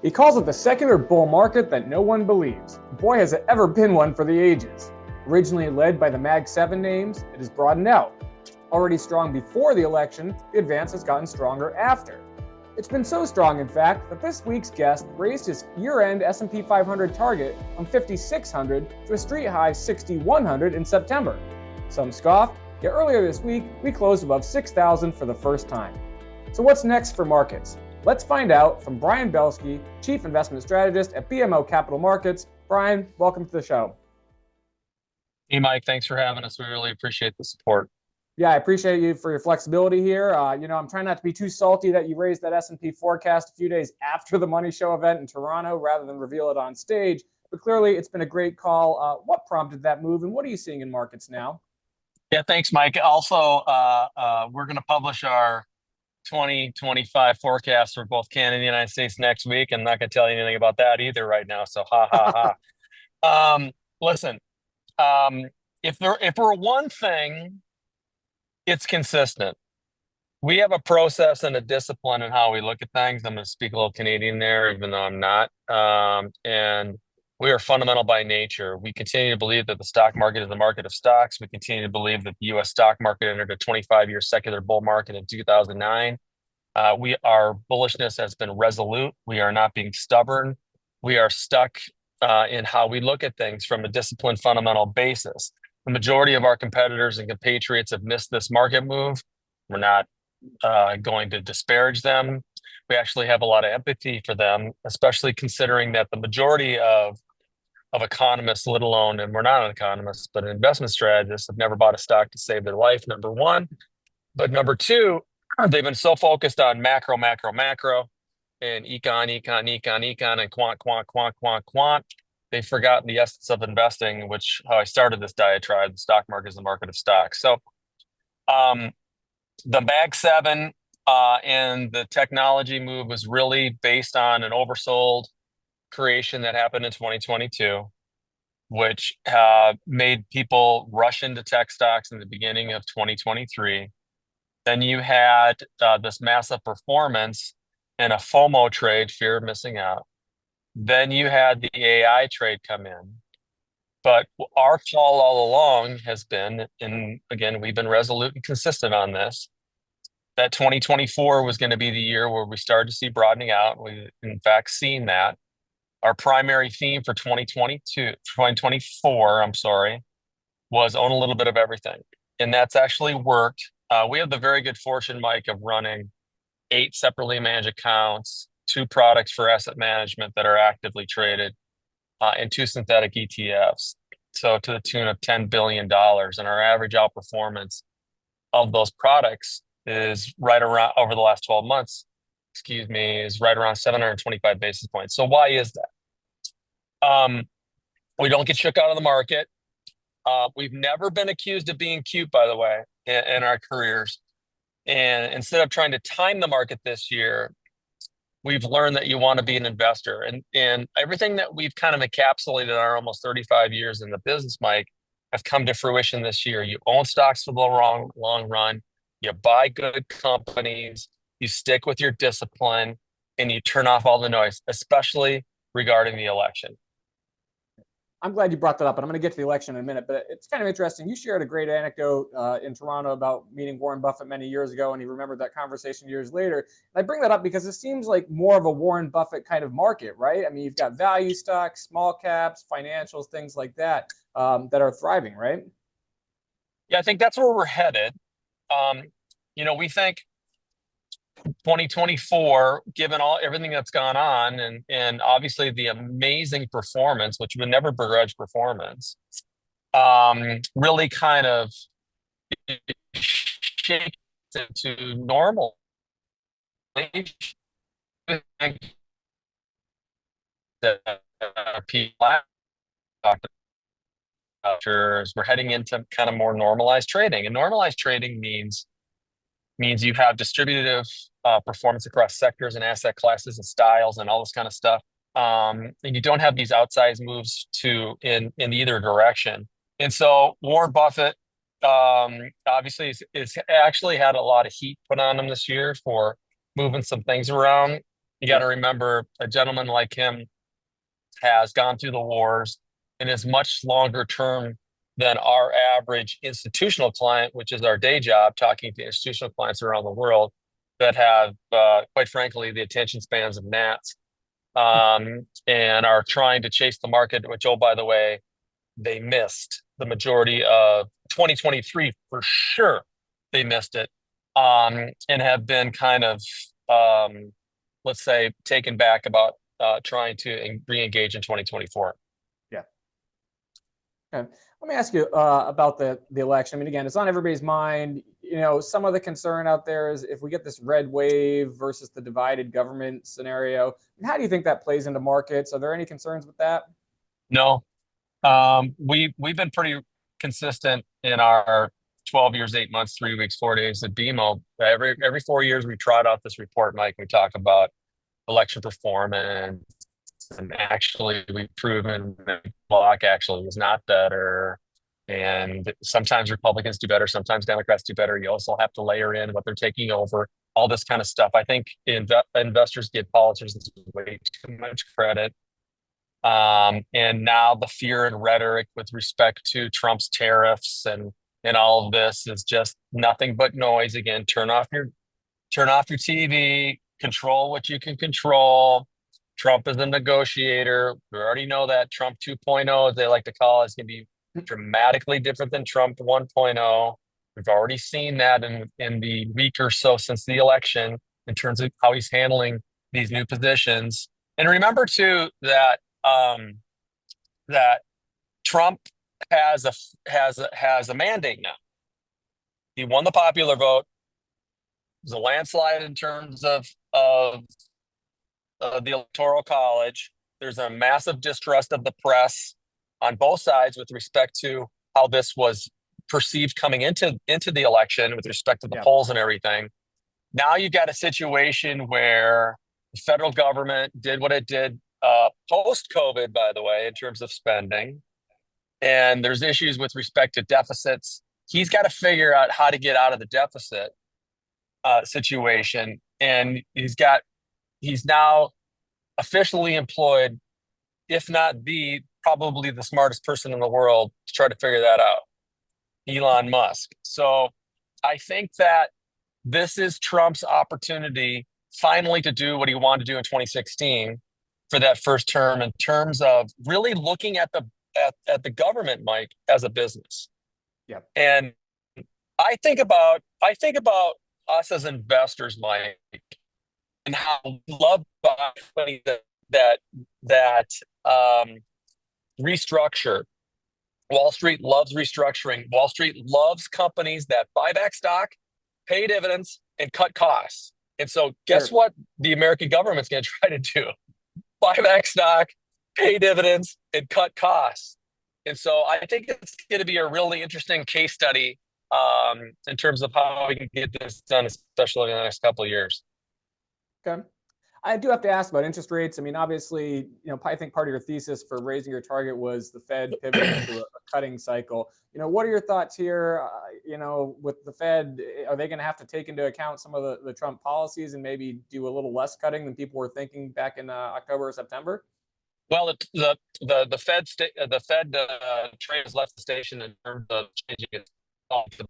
He calls it the secular bull market that no one believes. Boy, has it ever been one for the ages. Originally led by the Mag 7 names, it has broadened out. Already strong before the election, the advance has gotten stronger after. It's been so strong, in fact, that this week's guest raised his year-end S&P 500 target from 5,600 to a street-high 6,100 in September. Some scoffed, yet earlier this week, we closed above 6,000 for the first time. So what's next for markets? Let's find out from Brian Belski, Chief Investment Strategist at BMO Capital Markets. Brian, welcome to the show. Hey, Mike, thanks for having us. We really appreciate the support. Yeah, I appreciate you for your flexibility here. I'm trying not to be too salty that you raised that S&P forecast a few days after the Money Show event in Toronto rather than reveal it on stage. But clearly, it's been a great call. What prompted that move, and what are you seeing in markets now? Yeah, thanks, Mike. Also, we're going to publish our 2025 forecast for both Canada and the United States next week. I'm not going to tell you anything about that either right now. So, ha, ha, ha. Listen, if we're one thing, it's consistent. We have a process and a discipline in how we look at things. I'm going to speak a little Canadian there, even though I'm not. And we are fundamental by nature. We continue to believe that the stock market is a market of stocks. We continue to believe that the U.S. stock market entered a 25-year secular bull market in 2009. Our bullishness has been resolute. We are not being stubborn. We are stuck in how we look at things from a disciplined fundamental basis. The majority of our competitors and compatriots have missed this market move. We're not going to disparage them. We actually have a lot of empathy for them, especially considering that the majority of economists, let alone, and we're not an economist, but investment strategists, have never bought a stock to save their life, number one. But number two, they've been so focused on macro, and econ, and quant. They've forgotten the essence of investing, which how I started this diatribe. The stock market is the market of stocks. So the Mag 7 and the technology move was really based on an oversold creation that happened in 2022, which made people rush into tech stocks in the beginning of 2023. Then you had this massive performance and a FOMO trade, fear of missing out. Then you had the AI trade come in. But our call all along has been, and again, we've been resolute and consistent on this, that 2024 was going to be the year where we started to see broadening out. We've in fact seen that. Our primary theme for 2024, was own a little bit of everything. And that's actually worked. We have the very good fortune, Mike, of running 8 separately managed accounts, 2 products for asset management that are actively traded, and 2 synthetic ETFs. So to the tune of $10 billion. And our average outperformance of those products is right around, over the last 12 months, is right around 725 basis points. So why is that? We don't get shook out of the market. We've never been accused of being cute, by the way, in our careers. And instead of trying to time the market this year, we've learned that you want to be an investor. And everything that we've kind of encapsulated in our almost 35 years in the business, Mike, have come to fruition this year. You own stocks for the long run. You buy good companies. You stick with your discipline, and you turn off all the noise, especially regarding the election. I'm glad you brought that up, and I'm going to get to the election in a minute, but it's kind of interesting. You shared a great anecdote in Toronto about meeting Warren Buffett many years ago, and he remembered that conversation years later. And I bring that up because it seems like more of a Warren Buffett kind of market, right? I mean, you've got value stocks, small caps, financials, things like that that are thriving, right? Yeah, I think that's where we're headed. We think 2024, given everything that's gone on, and obviously the amazing performance, which we never begrudge performance, really kind of shakes into normal. We're heading into kind of more normalized trading, and normalized trading means you have distributive performance across sectors and asset classes and styles and all this kind of stuff. And you don't have these outsized moves in either direction. And so Warren Buffett obviously is actually had a lot of heat put on him this year for moving some things around. You got to remember a gentleman like him has gone through the wars and is much longer term than our average institutional client, which is our day job, talking to institutional clients around the world that have, quite frankly, the attention spans of gnats, and are trying to chase the market, which, oh, by the way, they missed the majority of 2023 for sure. They missed it, and have been kind of, let's say, taken back about trying to re-engage in 2024. Yeah. Okay. Let me ask you about the election. I mean, again, it's on everybody's mind. Some of the concern out there is if we get this red wave versus the divided government scenario. How do you think that plays into markets? Are there any concerns with that? No. We've been pretty consistent in our 12 years, 8 months, 3 weeks, 4 days at BMO. Every 4 years, we trot out this report, Mike. We talk about election performance, and actually we've proven that the block actually was not better. And sometimes Republicans do better, sometimes Democrats do better. You also have to layer in what they're taking over, all this kind of stuff. I think investors give politicians way too much credit. And now the fear and rhetoric with respect to Trump's tariffs and all of this is just nothing but noise. Again, turn off your TV, control what you can control. Trump is a negotiator. We already know that Trump 2.0, as they like to call it, is going to be dramatically different than Trump 1.0. We've already seen that in the week or so since the election in terms of how he's handling these new positions. And remember too that that Trump has a mandate now. He won the popular vote. It was a landslide in terms of the Electoral College. There's a massive distrust of the press on both sides with respect to how this was perceived coming into the election with respect to the polls and everything. Now you've got a situation where the federal government did what it did post-COVID, by the way, in terms of spending. And there's issues with respect to deficits. He's got to figure out how to get out of the deficit situation. And he's now officially employed, if not probably the smartest person in the world to try to figure that out, Elon Musk. So I think that this is Trump's opportunity finally to do what he wanted to do in 2016 for that first term, in terms of really looking at the government, Mike, as a business. Yeah. And I think about us as investors, Mike, and how we love companies that restructure. Wall Street loves restructuring. Wall Street loves companies that buy back stock, pay dividends, and cut costs. And so guess what the American government's going to try to do? Buy back stock, pay dividends, and cut costs. And so I think it's going to be a really interesting case study in terms of how we can get this done, especially in the next couple of years. Okay. I do have to ask about interest rates. I mean, obviously, I think part of your thesis for raising your target was the Fed pivoting to a cutting cycle. What are your thoughts here? With the Fed, are they going to have to take into account some of the Trump policies and maybe do a little less cutting than people were thinking back in October or September? Well, the Fed train has left the station in terms of changing its all the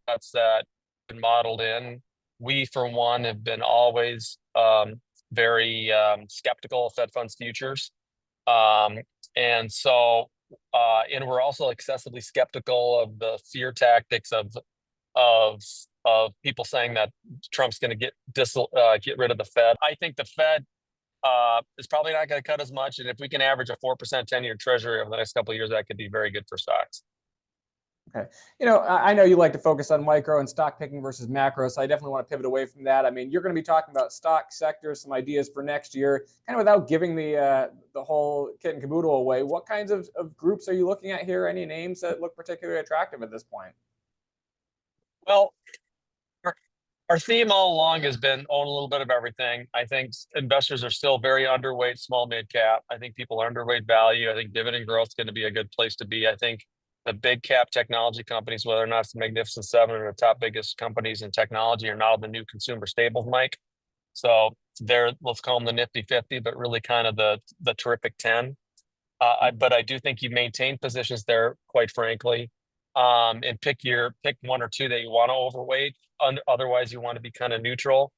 cuts that have been modeled in. We, for one, have been always very skeptical of Fed funds futures. And we're also excessively skeptical of the fear tactics of people saying that Trump's going to get rid of the Fed. I think the Fed is probably not going to cut as much. And if we can average a 4% 10-year treasury over the next couple of years, that could be very good for stocks. Okay. I know you like to focus on micro and stock picking versus macro, so I definitely want to pivot away from that. I mean, you're going to be talking about stock sectors, some ideas for next year, kind of without giving the whole kit and caboodle away. What kinds of groups are you looking at here? Any names that look particularly attractive at this point? Well, our theme all along has been own a little bit of everything. I think investors are still very underweight small mid cap. I think people are underweight value. I think dividend growth is going to be a good place to be. I think the big cap technology companies, whether or not it's the Magnificent Seven or the top biggest companies in technology, are now the new consumer staples, Mike. So they're, let's call them the Nifty 50, but really kind of the terrific 10. But I do think you maintain positions there, quite frankly, and pick one or two that you want to overweight. Otherwise, you want to be kind of neutral.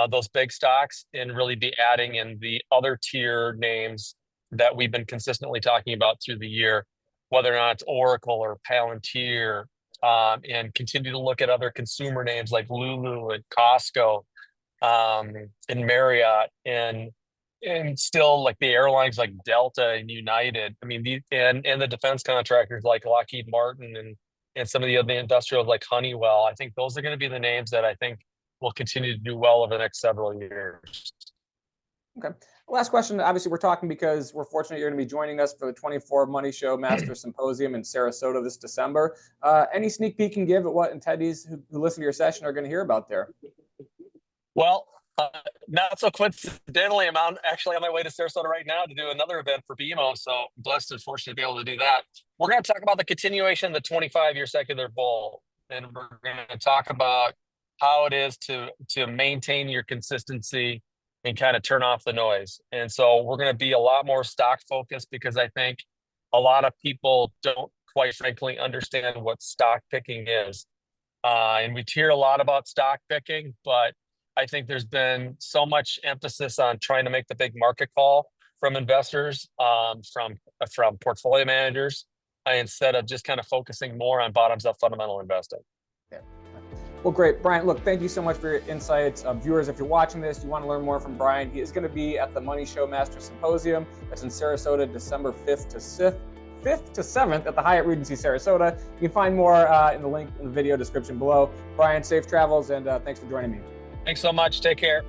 Those big stocks, and really be adding in the other tier names that we've been consistently talking about through the year, whether or not it's Oracle or Palantir, and continue to look at other consumer names like Lulu and Costco, and Marriott, and still like the airlines like Delta and United. I mean, and the defense contractors like Lockheed Martin and some of the other industrials like Honeywell. I think those are going to be the names that I think will continue to do well over the next several years. Okay. Last question. Obviously, we're talking because we're fortunate you're going to be joining us for the 24 Money Show Masters Symposium in Sarasota this December. Any sneak peek you can give at what attendees who listen to your session are going to hear about there? Well, not so coincidentally, I'm actually on my way to Sarasota right now to do another event for BMO. So I'm blessed and fortunate to be able to do that. We're going to talk about the continuation of the 25-year secular bull. And we're going to talk about how it is to maintain your consistency and kind of turn off the noise. And so we're going to be a lot more stock focused, because I think a lot of people don't quite frankly understand what stock picking is. And we hear a lot about stock picking, but I think there's been so much emphasis on trying to make the big market call from investors, from portfolio managers, instead of just kind of focusing more on bottoms up fundamental investing. Yeah. Well, great. Brian, look, thank you so much for your insights. Viewers, if you're watching this, you want to learn more from Brian, he is going to be at the Money Show Masters Symposium. That's in Sarasota, December 5th to 7th at the Hyatt Regency Sarasota. You can find more in the link in the video description below. Brian, safe travels, and thanks for joining me. Thanks so much. Take care.